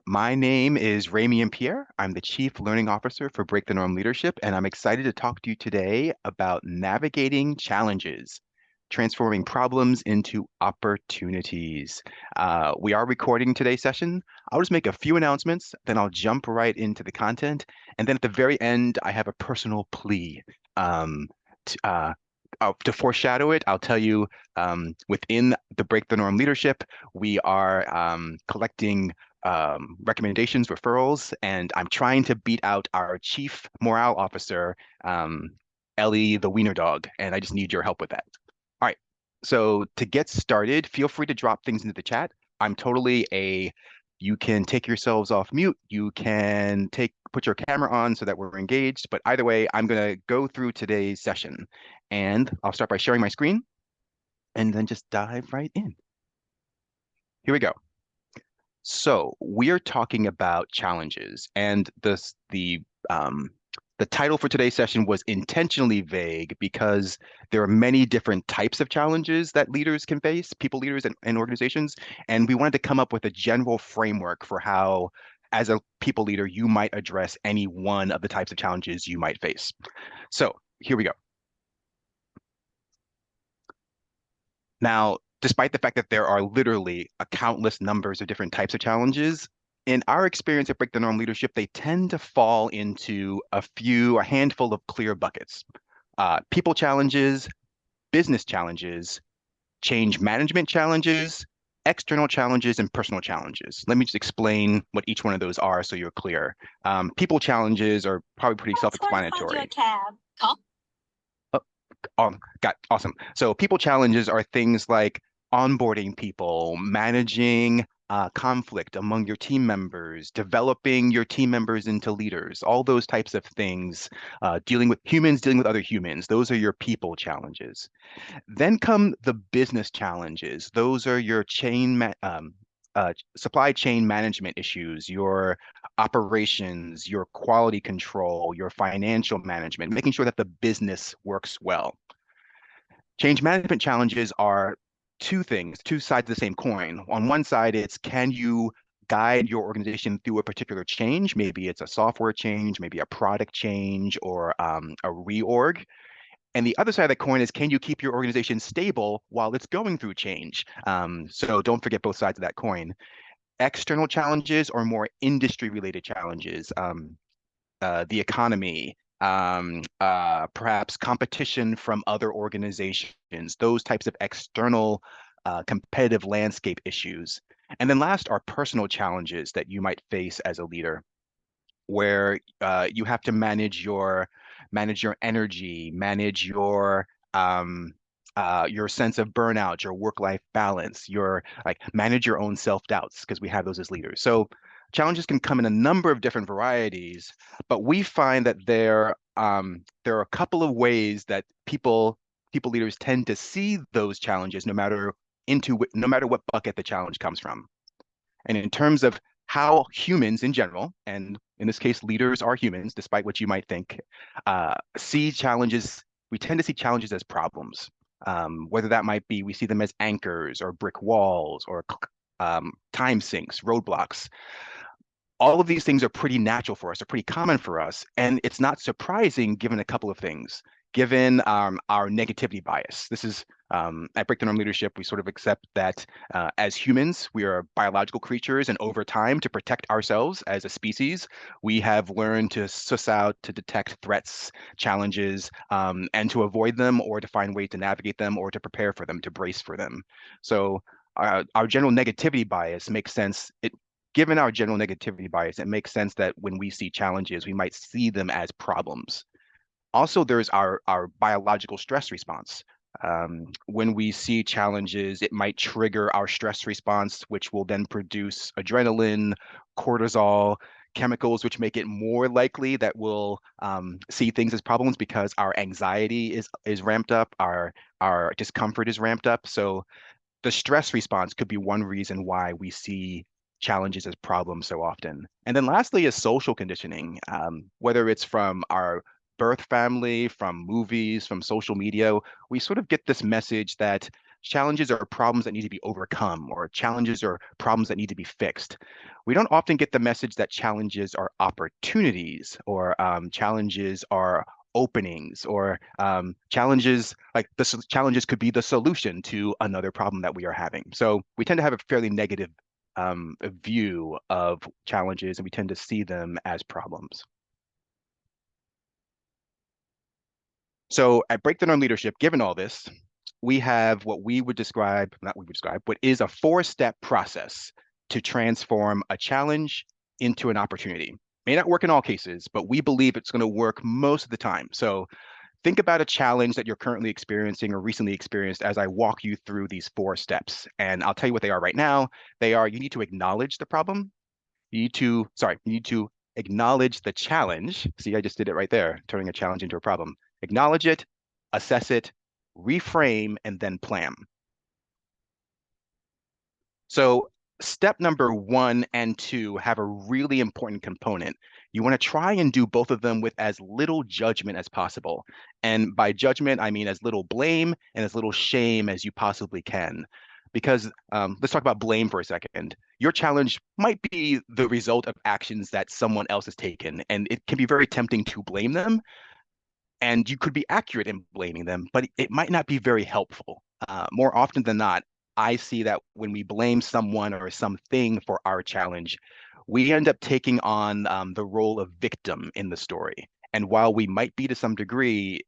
My name is Ramian Pierre. I'm the Chief Learning Officer for Break the Norm Leadership, and I'm excited to talk to you today about navigating challenges, transforming problems into opportunities. We are recording today's session. I'll just make a few announcements, then I'll jump right into the content. And then at the very end, I have a personal plea. Um, t- uh, to foreshadow it, I'll tell you within the Break the Norm Leadership, we are collecting recommendations, referrals, and I'm trying to beat out our chief morale officer, um, Ellie the Wiener Dog, and I just need your help with that. All right. So to get started, feel free to drop things into the chat. I'm totally a, you can take yourselves off mute. You can put your camera on so that we're engaged. But either way, I'm going to go through today's session. And I'll start by sharing my screen and then just dive right in. Here we go. So we are talking about challenges, and the title for today's session was intentionally vague because there are many different types of challenges that leaders can face, people leaders and organizations, and we wanted to come up with a general framework for how, as a people leader, you might address any one of the types of challenges you might face. So here we go. Now, despite the fact that there are literally a countless numbers of different types of challenges, in our experience at Break the Norm Leadership, they tend to fall into a handful of clear buckets. People challenges, business challenges, change management challenges, external challenges, and personal challenges. Let me just explain what each one of those are so you're clear. People challenges are probably pretty That's where I find you a self-explanatory. cab. Call. Got awesome. So people challenges are things like onboarding people, managing conflict among your team members, developing your team members into leaders, all those types of things, dealing with humans, dealing with other humans. Those are your people challenges. Then come the business challenges. Those are your supply chain management issues, your operations, your quality control, your financial management, making sure that the business works well. Change management challenges are two things, two sides of the same coin. On one side, it's can you guide your organization through a particular change? Maybe it's a software change, maybe a product change, or a reorg. And the other side of the coin is can you keep your organization stable while it's going through change? So don't forget both sides of that coin. External challenges or more industry related challenges. The economy, perhaps competition from other organizations, those types of external competitive landscape issues. And then last are personal challenges that you might face as a leader, where you have to manage your energy, manage your sense of burnout, your work-life balance, your like manage your own self-doubts, because we have those as leaders. So challenges can come in a number of different varieties, but we find that there are a couple of ways that people leaders tend to see those challenges no matter what bucket the challenge comes from. And in terms of how humans in general, and in this case, leaders are humans, despite what you might think, see challenges, we tend to see challenges as problems. Whether that might be, we see them as anchors or brick walls or time sinks, roadblocks. All of these things are pretty natural for us, are pretty common for us. And it's not surprising given a couple of things. Given our negativity bias, this is at Break the Norm Leadership, we sort of accept that as humans, we are biological creatures, and over time, to protect ourselves as a species, we have learned to suss out, to detect threats, challenges, and to avoid them, or to find ways to navigate them, or to prepare for them, to brace for them. So our general negativity bias makes sense. Given our general negativity bias, it makes sense that when we see challenges, we might see them as problems. Also, there's our biological stress response. When we see challenges, it might trigger our stress response, which will then produce adrenaline, cortisol, chemicals, which make it more likely that we'll see things as problems because our anxiety is ramped up, our discomfort is ramped up. So the stress response could be one reason why we see challenges as problems so often. And then lastly is social conditioning, whether it's from our birth family, from movies, from social media, we sort of get this message that challenges are problems that need to be overcome, or challenges are problems that need to be fixed. We don't often get the message that challenges are opportunities, or challenges are openings, or challenges like challenges could be the solution to another problem that we are having. So we tend to have a fairly negative view of challenges, and we tend to see them as problems. So at Breakthrough on Leadership, given all this, we have what we would describe, not what we describe, what is a four-step process to transform a challenge into an opportunity. May not work in all cases, but we believe it's going to work most of the time. So think about a challenge that you're currently experiencing or recently experienced as I walk you through these four steps. And I'll tell you what they are right now. They are, you need to acknowledge the problem. You need to acknowledge the challenge. See, I just did it right there, turning a challenge into a problem. Acknowledge it, assess it, reframe, and then plan. So step number 1 and 2 have a really important component. You want to try and do both of them with as little judgment as possible. And by judgment, I mean as little blame and as little shame as you possibly can. Because let's talk about blame for a second. Your challenge might be the result of actions that someone else has taken, and it can be very tempting to blame them. And you could be accurate in blaming them, but it might not be very helpful. More often than not, I see that when we blame someone or something for our challenge, we end up taking on the role of victim in the story. And while we might be to some degree,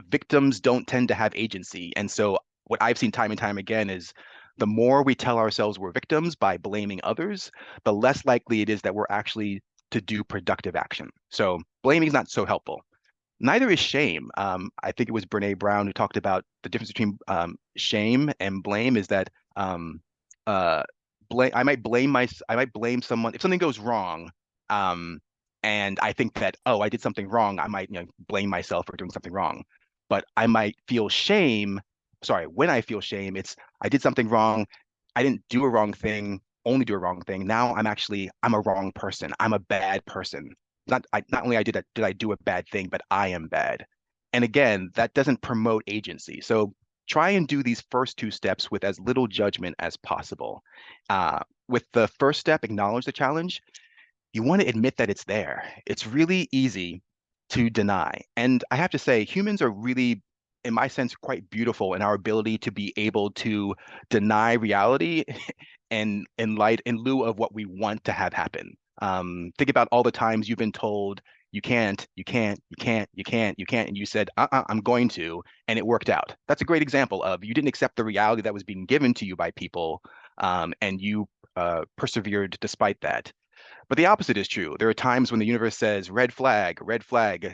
victims don't tend to have agency. And so what I've seen time and time again is the more we tell ourselves we're victims by blaming others, the less likely it is that we're actually to do productive action. So blaming is not so helpful. Neither is shame. I think it was Brene Brown who talked about the difference between shame and blame is that uh, I might blame someone if something goes wrong, um, and I think that, oh, I did something wrong. I might, blame myself for doing something wrong, but I might feel shame. Sorry, when I feel shame, it's I did something wrong. I didn't do a wrong thing, only do a wrong thing. Now I'm a wrong person. I'm a bad person. Not only did I do a bad thing, but I am bad. And again, that doesn't promote agency. So try and do these first two steps with as little judgment as possible. With the first step, acknowledge the challenge. You want to admit that it's there. It's really easy to deny. And I have to say, humans are really, in my sense, quite beautiful in our ability to be able to deny reality in lieu of what we want to have happen. Think about all the times you've been told you can't, you can't, you can't, you can't, you can't, and you said, I'm going to, and it worked out. That's a great example of you didn't accept the reality that was being given to you by people, and you persevered despite that. But the opposite is true. There are times when the universe says, red flag,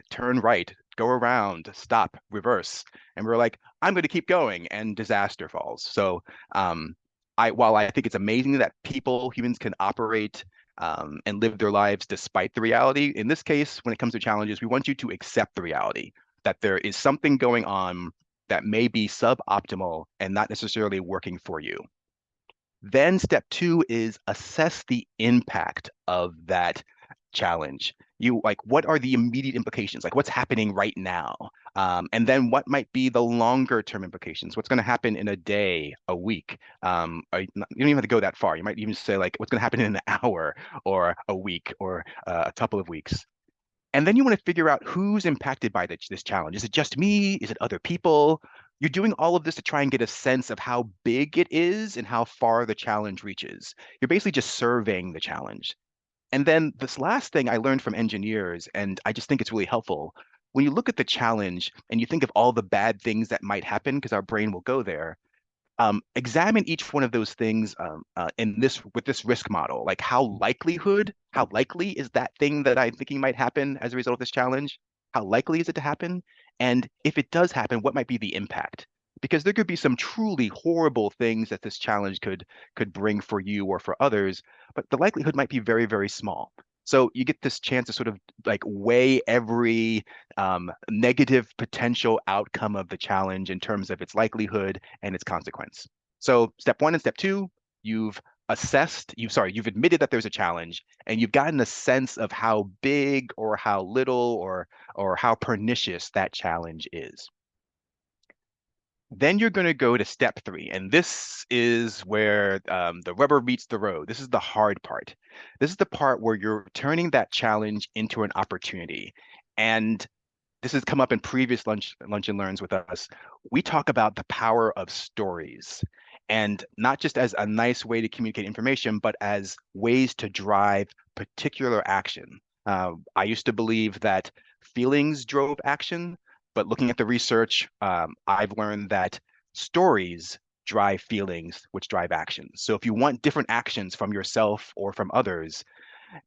turn right, go around, stop, reverse. And we're like, I'm going to keep going, and disaster falls. So while I think it's amazing that humans can operate and live their lives despite the reality, in this case, when it comes to challenges, we want you to accept the reality that there is something going on that may be suboptimal and not necessarily working for you. Then step 2 is assess the impact of that challenge. What are the immediate implications? Like what's happening right now? And then what might be the longer term implications? What's going to happen in a day, a week? You don't even have to go that far. You might even say like what's going to happen in an hour or a week or a couple of weeks. And then you want to figure out who's impacted by this challenge. Is it just me? Is it other people? You're doing all of this to try and get a sense of how big it is and how far the challenge reaches. You're basically just surveying the challenge. And then this last thing I learned from engineers, and I just think it's really helpful. When you look at the challenge and you think of all the bad things that might happen, because our brain will go there, examine each one of those things in this with this risk model. Like how likely is that thing that I'm thinking might happen as a result of this challenge? How likely is it to happen? And if it does happen, what might be the impact? Because there could be some truly horrible things that this challenge could bring for you or for others, but the likelihood might be very, very small. So you get this chance to sort of like weigh every negative potential outcome of the challenge in terms of its likelihood and its consequence. So step 1 and step 2, you've you've admitted that there's a challenge and you've gotten a sense of how big or how little or how pernicious that challenge is. Then you're going to go to step three, and this is where the rubber meets the road. This is the hard part. This is the part where you're turning that challenge into an opportunity. And this has come up in previous lunch and learns with us. We talk about the power of stories, and not just as a nice way to communicate information, but as ways to drive particular action. I used to believe that feelings drove action, but looking at the research, I've learned that stories drive feelings, which drive actions. So if you want different actions from yourself or from others,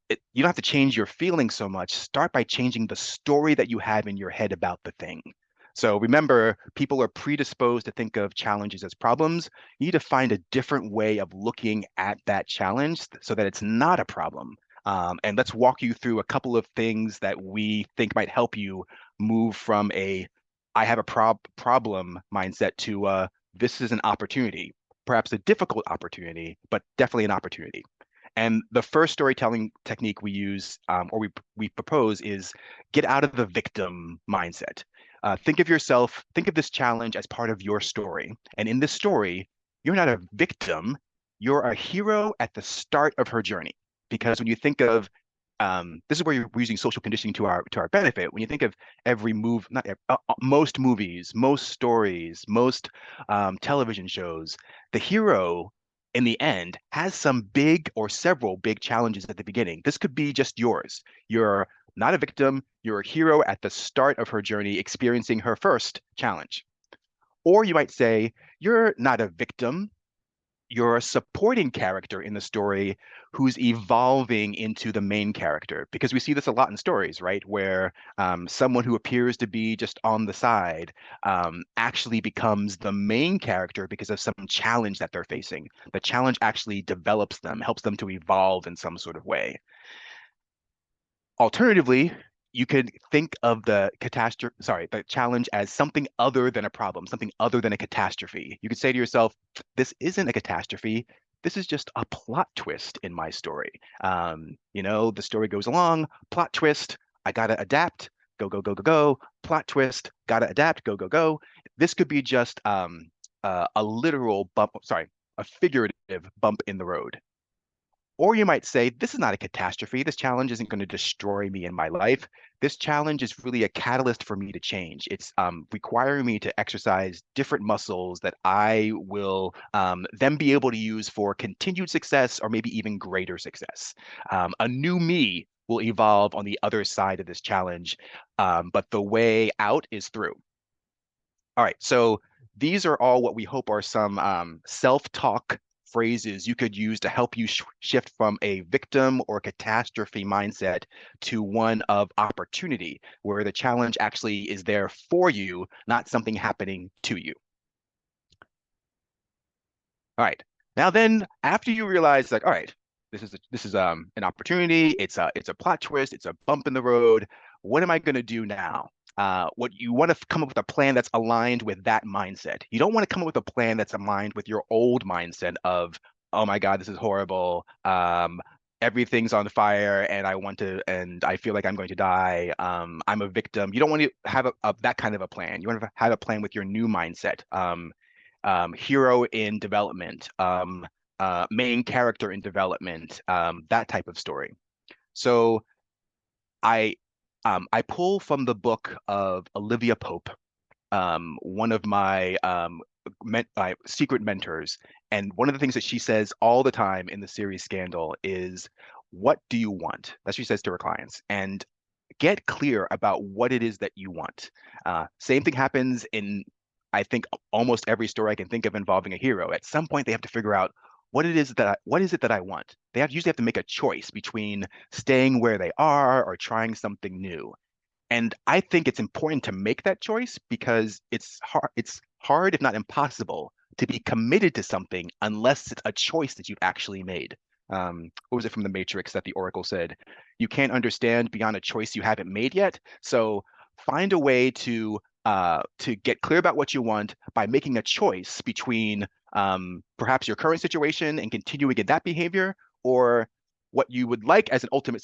you don't have to change your feelings so much. Start by changing the story that you have in your head about the thing. So remember, people are predisposed to think of challenges as problems. You need to find a different way of looking at that challenge so that it's not a problem. And let's walk you through a couple of things that we think might help you move from a I have a problem mindset to this is an opportunity, perhaps a difficult opportunity, but definitely an opportunity. And the first storytelling technique we use, or we propose, is get out of the victim mindset. Think of this challenge as part of your story. And in this story, you're not a victim, you're a hero at the start of her journey. Because when you think of this is where we're using social conditioning to our benefit. When you think of every move, not most movies, most stories, most television shows, the hero in the end has some big or several big challenges at the beginning. This could be just yours. You're not a victim, you're a hero at the start of her journey, experiencing her first challenge. Or you might say, you're not a victim, you're a supporting character in the story who's evolving into the main character. Because we see this a lot in stories, right? Where someone who appears to be just on the side actually becomes the main character because of some challenge that they're facing. The challenge actually develops them, helps them to evolve in some sort of way. Alternatively, you could think of the challenge as something other than a problem, something other than a catastrophe. You could say to yourself, this isn't a catastrophe. This is just a plot twist in my story. The story goes along, plot twist, I gotta adapt, go, go, go, go, go, plot twist, gotta adapt, go, go, go. This could be just a literal bump, sorry, a figurative bump in the road. Or you might say, this is not a catastrophe. This challenge isn't going to destroy me in my life. This challenge is really a catalyst for me to change. It's requiring me to exercise different muscles that I will then be able to use for continued success or maybe even greater success. A new me will evolve on the other side of this challenge, but the way out is through. All right, so these are all what we hope are some self-talk phrases you could use to help you shift from a victim or catastrophe mindset to one of opportunity, where the challenge actually is there for you, not something happening to you. All right. Now then, after you realize like, all right, this is an opportunity, it's a plot twist, it's a bump in the road. What am I going to do now? What you want to come up with a plan that's aligned with that mindset. You don't want to come up with a plan that's aligned with your old mindset of, oh my God, this is horrible. Everything's on fire and I feel like I'm going to die. I'm a victim. You don't want to have that kind of a plan. You want to have a plan with your new mindset. Hero in development, main character in development, that type of story. So I I pull from the book of Olivia Pope, one of my secret mentors, and one of the things that she says all the time in the series Scandal is, "What do you want?" That's what she says to her clients, and get clear about what it is that you want. Same thing happens in, I think, almost every story I can think of involving a hero. At some point, they have to figure out what is it that I want. They usually have to make a choice between staying where they are or trying something new. And I think it's important to make that choice because it's hard, if not impossible, to be committed to something unless it's a choice that you've actually made. What was it from The Matrix that the Oracle said? You can't understand beyond a choice you haven't made yet. So find a way to get clear about what you want by making a choice between perhaps your current situation and continuing in that behavior, or what you would like as an ultimate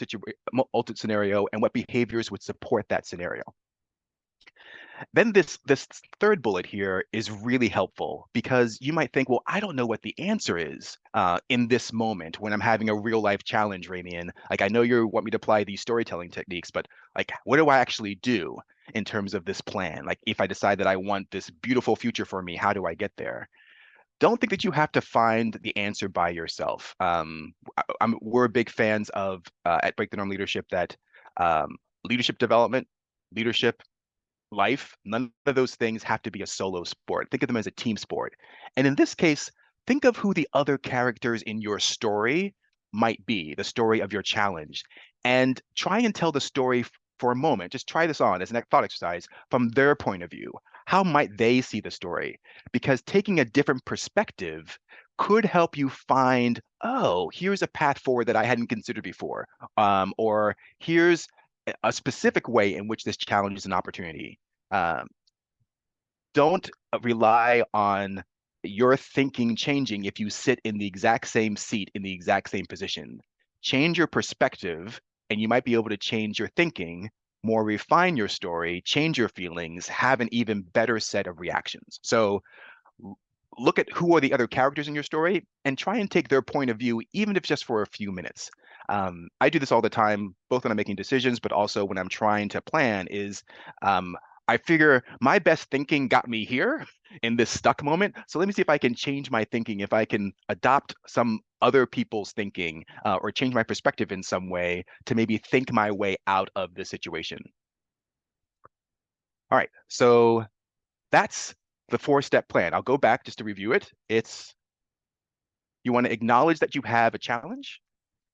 scenario and what behaviors would support that scenario. Then this third bullet here is really helpful because you might think, well, I don't know what the answer is in this moment when I'm having a real life challenge, Ramian. Like I know you want me to apply these storytelling techniques, but like what do I actually do in terms of this plan? Like if I decide that I want this beautiful future for me, how do I get there? Don't think that you have to find the answer by yourself. We're big fans of at Break the Norm Leadership that leadership development, leadership life, none of those things have to be a solo sport. Think of them as a team sport. And in this case, think of who the other characters in your story might be, the story of your challenge, and try and tell the story for a moment. Just try this on as an thought exercise from their point of view. How might they see the story? Because taking a different perspective could help you find, oh, here's a path forward that I hadn't considered before, or here's a specific way in which this challenge is an opportunity. Um, don't rely on your thinking changing if you sit in the exact same seat in the exact same position. Change your perspective, and you might be able to change your thinking, more refine your story, change your feelings, have an even better set of reactions. So look at who are the other characters in your story and try and take their point of view, even if just for a few minutes. I do this all the time, both when I'm making decisions, but also when I'm trying to plan is I figure my best thinking got me here in this stuck moment. So let me see if I can change my thinking, if I can adopt some other people's thinking or change my perspective in some way to maybe think my way out of the situation. All right, so that's the four-step plan. I'll go back just to review it. It's you want to acknowledge that you have a challenge.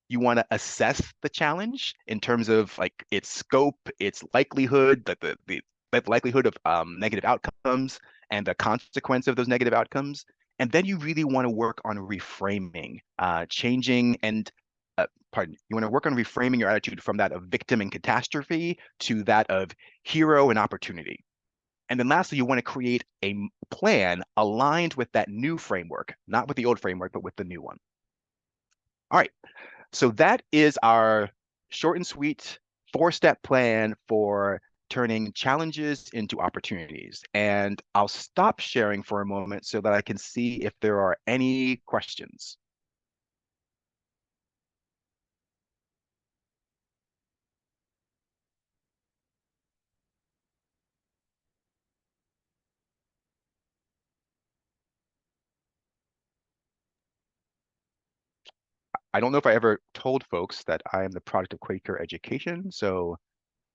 You want to assess the challenge in terms of like its scope, its likelihood, the likelihood of negative outcomes and the consequence of those negative outcomes. And then you really want to work on reframing, changing and you want to work on reframing your attitude from that of victim and catastrophe to that of hero and opportunity. And then lastly, you want to create a plan aligned with that new framework, not with the old framework, but with the new one. All right. So that is our short and sweet four-step plan for turning challenges into opportunities. And I'll stop sharing for a moment so that I can see if there are any questions. I don't know if I ever told folks that I am the product of Quaker education, so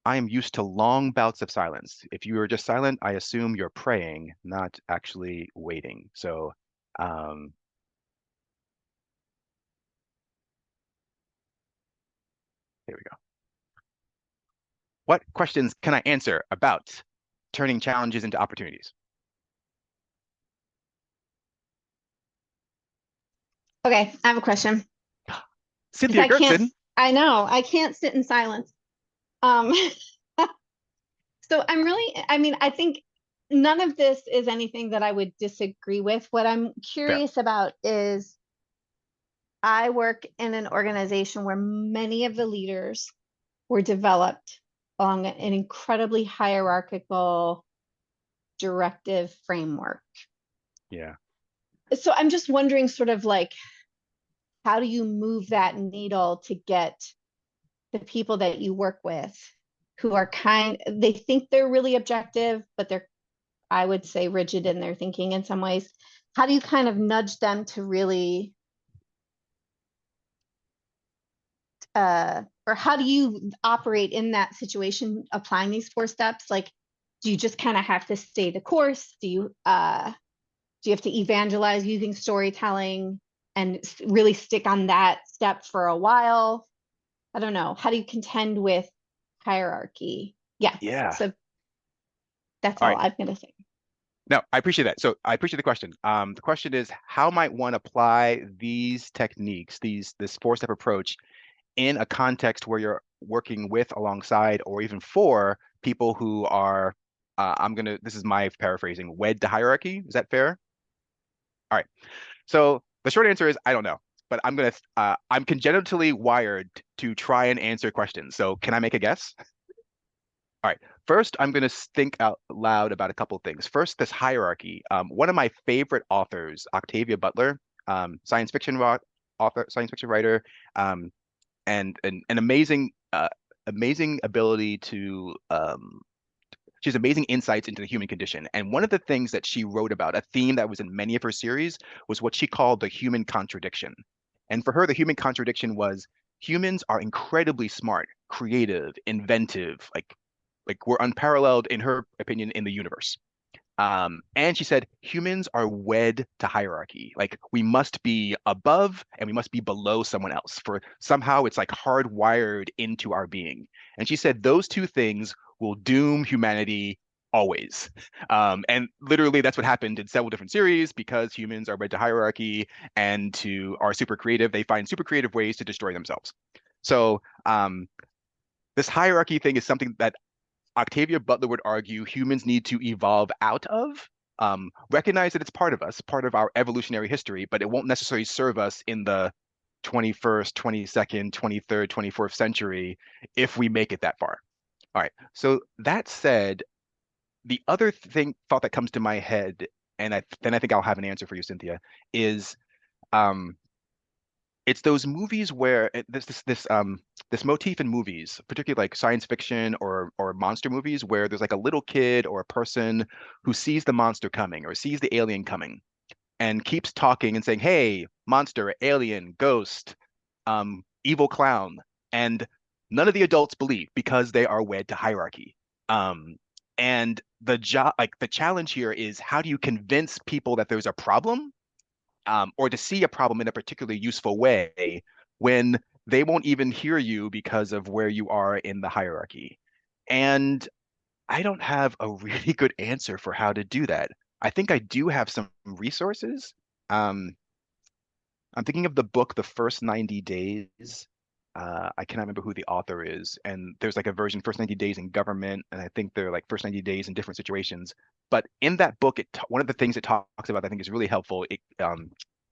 I am used to long bouts of silence. If you are just silent, I assume you're praying, not actually waiting. So um, here we go. What questions can I answer about turning challenges into opportunities? Okay, I have a question. Because Cynthia Gertson. I know, I can't sit in silence. Um, so I mean, I think none of this is anything that I would disagree with. What I'm Fair. curious about is I work in an organization where many of the leaders were developed along an incredibly hierarchical directive framework. Yeah. So I'm just wondering, sort of like, how do you move that needle to get the people that you work with who are they think they're really objective, but they're, I would say, rigid in their thinking in some ways. How do you kind of nudge them to really, or how do you operate in that situation, applying these four steps? Like, do you just kind of have to stay the course? Do you have to evangelize using storytelling and really stick on that step for a while? I don't know. How do you contend with hierarchy? Yeah. Yeah. So that's All all right. I'm going to say. No, I appreciate that. So I appreciate the question. The question is, how might one apply these techniques, this four-step approach in a context where you're working with, alongside, or even for people who are, this is my paraphrasing, wed to hierarchy. Is that fair? All right. So the short answer is I don't know, but I'm congenitally wired to try and answer questions. So can I make a guess? All right. First, I'm going to think out loud about a couple of things. First, this hierarchy. One of my favorite authors, Octavia Butler, science fiction author, science fiction writer, um, and an amazing ability to she has amazing insights into the human condition. And one of the things that she wrote about, a theme that was in many of her series, was what she called the human contradiction. And for her, the human contradiction was humans are incredibly smart, creative, inventive, like we're unparalleled in her opinion in the universe. And she said humans are wed to hierarchy. Like we must be above and we must be below someone else. For somehow it's like hardwired into our being. And she said those two things will doom humanity always. And literally that's what happened in several different series because humans are wed to hierarchy and to are super creative. They find super creative ways to destroy themselves. So this hierarchy thing is something that Octavia Butler would argue humans need to evolve out of. Recognize that it's part of us, part of our evolutionary history, but it won't necessarily serve us in the 21st, 22nd, 23rd, 24th century if we make it that far. All right. So that said, the other thought that comes to my head, and then I think I'll have an answer for you, Cynthia, is um, it's those movies where this motif in movies, particularly like science fiction or monster movies, where there's like a little kid or a person who sees the monster coming or sees the alien coming and keeps talking and saying, "Hey, monster, alien, ghost, evil clown," and none of the adults believe because they are wed to hierarchy. Um, and the challenge here is how do you convince people that there's a problem or to see a problem in a particularly useful way when they won't even hear you because of where you are in the hierarchy. And I don't have a really good answer for how to do that. I think I do have some resources. Um, I'm thinking of the book, The First 90 Days. I cannot remember who the author is. And there's like a version, First 90 Days in Government. And I think they're like First 90 Days in different situations. But in that book, one of the things it talks about, I think is really helpful,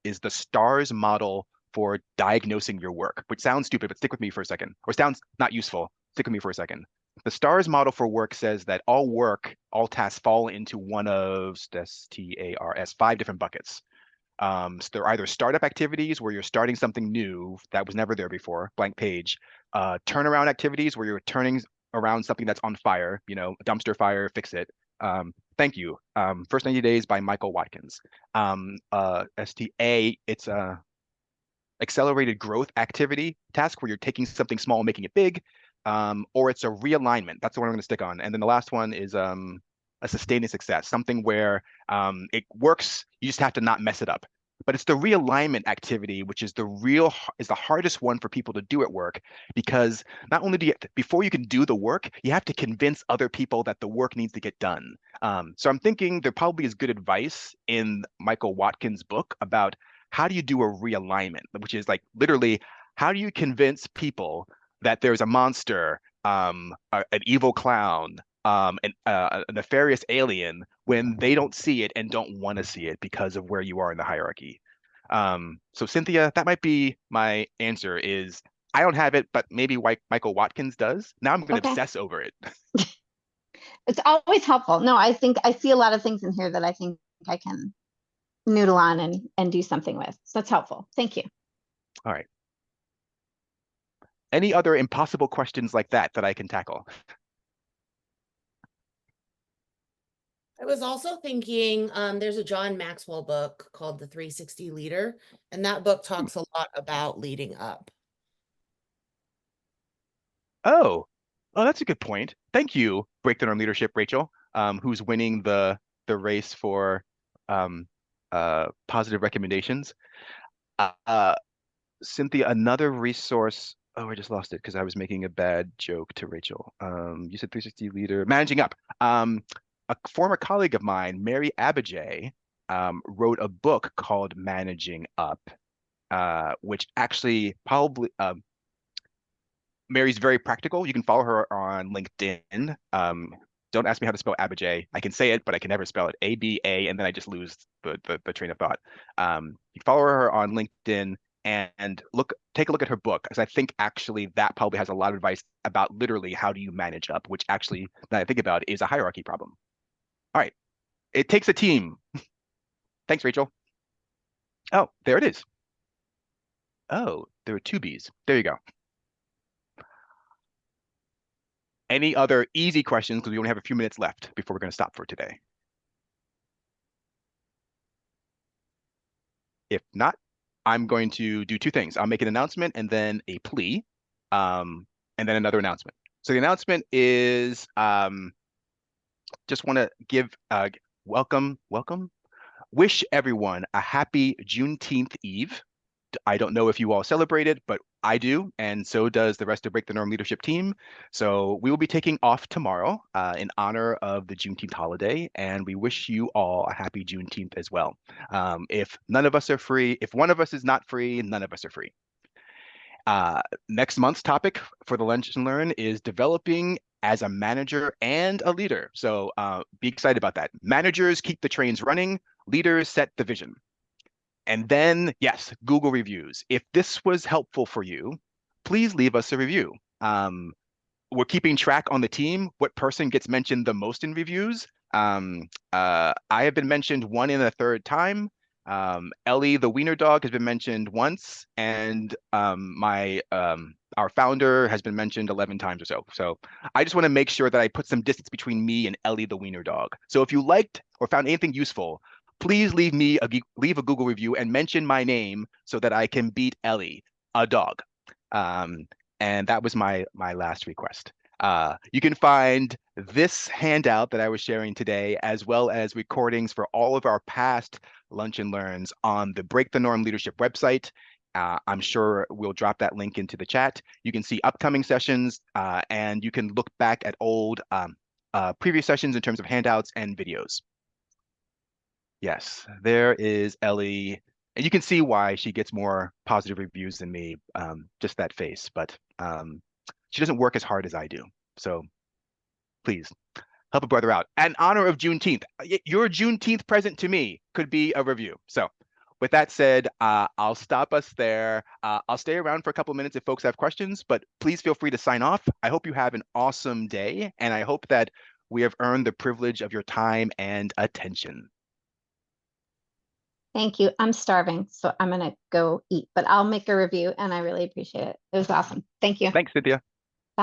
is the STARS model for diagnosing your work, which sounds stupid, but stick with me for a second, or sounds not useful. Stick with me for a second. The STARS model for work says that all work, all tasks fall into one of STARS, 5 different buckets. So they're either startup activities where you're starting something new that was never there before, blank page, turnaround activities where you're turning around something that's on fire, a dumpster fire, fix it. Thank you. First 90 Days by Michael Watkins. STA, it's a accelerated growth activity task where you're taking something small and making it big, or it's a realignment. That's the one I'm going to stick on. And then the last one is a sustaining success, something where it works. You just have to not mess it up. But it's the realignment activity, which is the hardest one for people to do at work, because not only before you can do the work, you have to convince other people that the work needs to get done. So I'm thinking there probably is good advice in Michael Watkins' book about how do you do a realignment, which is like literally how do you convince people that there's a monster, an evil clown, a nefarious alien when they don't see it and don't want to see it because of where you are in the hierarchy. So Cynthia, that might be my answer is I don't have it, but maybe Michael Watkins does. Now I'm going to Okay. obsess over it. It's always helpful. No, I think I see a lot of things in here that I think I can noodle on and do something with. So that's helpful. Thank you. All right. Any other impossible questions like that I can tackle? I was also thinking there's a John Maxwell book called The 360 Leader, and that book talks a lot about leading up. Oh, that's a good point. Thank you, Breakthrough on Leadership, Rachel, who's winning the race for positive recommendations. Uh, Cynthia, another resource. Oh, I just lost it because I was making a bad joke to Rachel. You said 360 leader, managing up. A former colleague of mine, Mary Abijay, wrote a book called Managing Up, which actually probably Mary's very practical. You can follow her on LinkedIn. Don't ask me how to spell Abijay. I can say it, but I can never spell it. ABA, and then I just lose the train of thought. You can follow her on LinkedIn. and take a look at her book, because I think actually that probably has a lot of advice about literally how do you manage up, which actually, now I think about it, is a hierarchy problem. All right, it takes a team. Thanks, Rachel. Oh, there it is. Oh, there were 2 Bs. There you go. Any other easy questions? Because we only have a few minutes left before we're going to stop for today. If not, I'm going to do 2 things. I'll make an announcement and then a plea, and then another announcement. So the announcement is just want to give wish everyone a happy Juneteenth Eve. I don't know if you all celebrate it, but I do, and so does the rest of Break the Norm leadership team. So we will be taking off tomorrow in honor of the Juneteenth holiday, and we wish you all a happy Juneteenth as well. If none of us are free, if one of us is not free, none of us are free. Next month's topic for the Lunch and Learn is developing as a manager and a leader. So be excited about that. Managers keep the trains running, leaders set the vision. And then, yes, Google reviews. If this was helpful for you, please leave us a review. We're keeping track on the team, what person gets mentioned the most in reviews. I have been mentioned 1 and a third time. Ellie, the wiener dog, has been mentioned once, and our founder has been mentioned 11 times or so. So I just want to make sure that I put some distance between me and Ellie, the wiener dog. So if you liked or found anything useful, please leave a Google review and mention my name so that I can beat Ellie, a dog. And that was my last request. You can find this handout that I was sharing today, as well as recordings for all of our past Lunch and Learns on the Break the Norm Leadership website. I'm sure we'll drop that link into the chat. You can see upcoming sessions, and you can look back at old previous sessions in terms of handouts and videos. Yes, there is Ellie. And you can see why she gets more positive reviews than me, just that face. But she doesn't work as hard as I do. So please help a brother out. In honor of Juneteenth, your Juneteenth present to me could be a review. So with that said, I'll stop us there. I'll stay around for a couple of minutes if folks have questions, but please feel free to sign off. I hope you have an awesome day, and I hope that we have earned the privilege of your time and attention. Thank you. I'm starving, so I'm going to go eat, but I'll make a review and I really appreciate it. It was awesome. Thank you. Thanks, Cynthia.